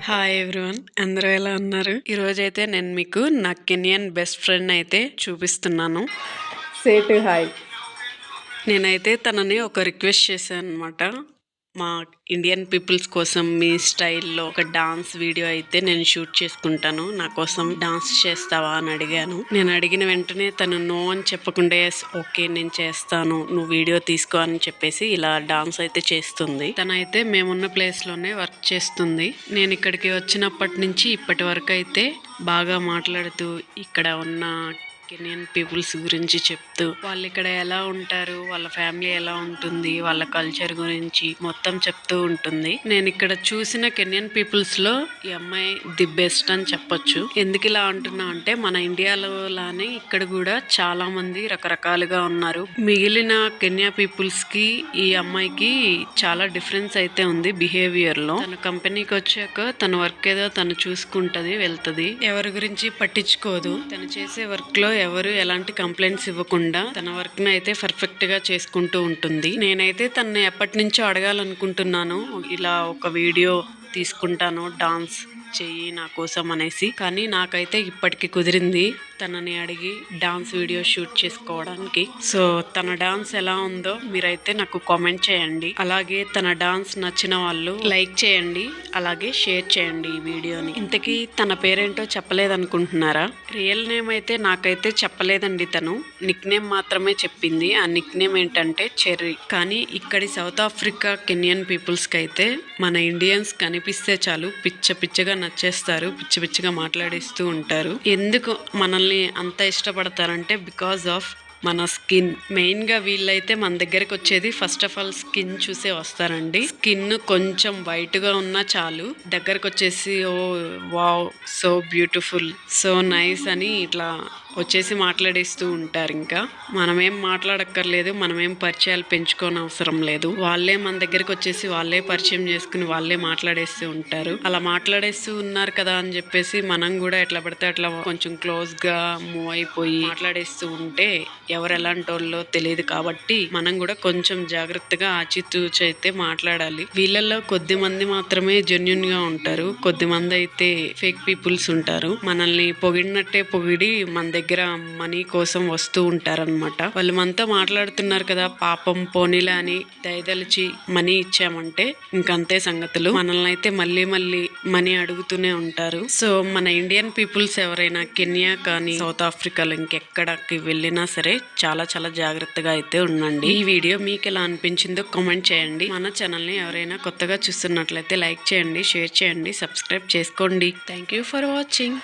Hi everyone, అందరూ ఎలా ఉన్నారు? ఈరోజైతే నేను మీకు నా కెనియన్ బెస్ట్ ఫ్రెండ్ అయితే చూపిస్తున్నాను. సేటు హాయ్. నేనైతే తనని ఒక రిక్వెస్ట్ చేశాను అనమాట. మా ఇండియన్ పీపుల్స్ కోసం మీ స్టైల్లో ఒక డాన్స్ వీడియో అయితే నేను షూట్ చేసుకుంటాను, నా కోసం డాన్స్ చేస్తావా అని అడిగాను. నేను అడిగిన వెంటనే తను నో అని చెప్పకుండా ఎస్ ఓకే నేను చేస్తాను, నువ్వు వీడియో తీసుకో అని చెప్పేసి ఇలా డాన్స్ అయితే చేస్తుంది. తనైతే మేమున్న ప్లేస్లోనే వర్క్ చేస్తుంది. నేను ఇక్కడికి వచ్చినప్పటి నుంచి ఇప్పటి వరకు అయితే బాగా మాట్లాడుతూ ఇక్కడ ఉన్న కెనియన్ పీపుల్స్ గురించి చెప్తూ వాళ్ళు ఇక్కడ ఎలా ఉంటారు, వాళ్ళ ఫ్యామిలీ ఎలా ఉంటుంది, వాళ్ళ కల్చర్ గురించి మొత్తం చెప్తూ ఉంటుంది. నేను ఇక్కడ చూసిన కెనియన్ పీపుల్స్ లో ఈ అమ్మాయి ది బెస్ట్ అని చెప్పొచ్చు. ఎందుకు ఇలా అంటున్నా అంటే మన ఇండియాలో లానే ఇక్కడ కూడా చాలా మంది రకరకాలుగా ఉన్నారు. మిగిలిన కెన్యా పీపుల్స్ కి ఈ అమ్మాయికి చాలా డిఫరెన్స్ అయితే ఉంది బిహేవియర్ లో. తన కంపెనీకి వచ్చాక తన వర్క్ ఏదో తను చూసుకుంటది, వెళ్తది, ఎవరి గురించి పట్టించుకోదు. తను చేసే వర్క్ లో ఎవరు ఎలాంటి కంప్లైంట్స్ ఇవ్వకుండా తన వర్క్ ని అయితే పర్ఫెక్ట్ గా చేసుకుంటూ ఉంటుంది. నేనైతే తనని ఎప్పటి నుంచో అడగాలనుకుంటున్నాను, ఇలా ఒక వీడియో తీసుకుంటాను డాన్స్ చెయ్యి నా కోసం అనేసి. కానీ నాకైతే ఇప్పటికి కుదిరింది తనని అడిగి డాన్స్ వీడియో షూట్ చేసుకోవడానికి. సో తన డాన్స్ ఎలా ఉందో మీరైతే నాకు కామెంట్ చేయండి. అలాగే తన డాన్స్ నచ్చిన వాళ్ళు లైక్ చేయండి, అలాగే షేర్ చేయండి ఈ వీడియోని. ఇంతకీ తన పేరేంటో చెప్పలేదనుకుంటున్నారా? రియల్ నేమ్ అయితే నాకైతే చెప్పలేదండి. తను నిక్ నేమ్ మాత్రమే చెప్పింది. ఆ నిక్ నేమ్ ఏంటంటే చెర్రీ. కానీ ఇక్కడి సౌత్ ఆఫ్రికా కెనియన్ పీపుల్స్ కి అయితే మన ఇండియన్స్ కనిపిస్తే చాలు పిచ్చ పిచ్చగా నచ్చేస్తారు, పిచ్చి పిచ్చిగా మాట్లాడిస్తూ ఉంటారు. ఎందుకు మనల్ని అంత ఇష్టపడతారంటే బికాజ్ ఆఫ్ మన స్కిన్. మెయిన్ గా వీళ్ళైతే మన దగ్గరకు వచ్చేది ఫస్ట్ ఆఫ్ ఆల్ స్కిన్ చూసే వస్తారండి. స్కిన్ కొంచెం వైట్ గా ఉన్నా చాలు దగ్గరకు వచ్చేసి oh wow so beautiful, so nice అని ఇట్లా వచ్చేసి మాట్లాడేస్తూ ఉంటారు. ఇంకా మనమేం మాట్లాడక్కర్లేదు, మనమేం పరిచయాలు పెంచుకోని అవసరం లేదు. వాళ్ళే మన దగ్గరికి వచ్చేసి వాళ్ళే పరిచయం చేసుకుని వాళ్ళే మాట్లాడేస్తూ ఉంటారు. అలా మాట్లాడేస్తూ ఉన్నారు కదా అని చెప్పేసి మనం కూడా ఎట్లా పడితే అట్లా కొంచెం క్లోజ్ గా మూవ్ అయిపోయి మాట్లాడేస్తూ ఉంటే ఎవరు ఎలాంటి వాళ్ళో తెలియదు. కాబట్టి మనం కూడా కొంచెం జాగ్రత్తగా ఆచితూచి అయితే మాట్లాడాలి. వీళ్ళల్లో కొద్ది మంది మాత్రమే జెన్యున్ గా ఉంటారు, కొద్ది మంది అయితే ఫేక్ పీపుల్స్ ఉంటారు. మనల్ని పొగిడినట్టే పొగిడి మన దగ్గర మనీ కోసం వస్తూ ఉంటారనమాట. వాళ్ళు మనతో మాట్లాడుతున్నారు కదా పాపం పోనీలా అని దయదలిచి మనీ ఇచ్చామంటే ఇంకంతే సంగతులు. మనల్ని అయితే మళ్ళీ మళ్ళీ మనీ అడుగుతూనే ఉంటారు. సో మన ఇండియన్ పీపుల్స్ ఎవరైనా కెన్యా కానీ సౌత్ ఆఫ్రికాలో ఇంకెక్కడికి వెళ్ళినా సరే చాలా చాలా జాగ్రత్తగా అయితే ఉండండి. ఈ వీడియో మీకు ఎలా అనిపించిందో కామెంట్ చేయండి. మన ఛానల్ ని ఎవరైనా కొత్తగా చూస్తున్నట్లయితే లైక్ చేయండి, షేర్ చేయండి, సబ్స్క్రైబ్ చేసుకోండి. Thank you for watching.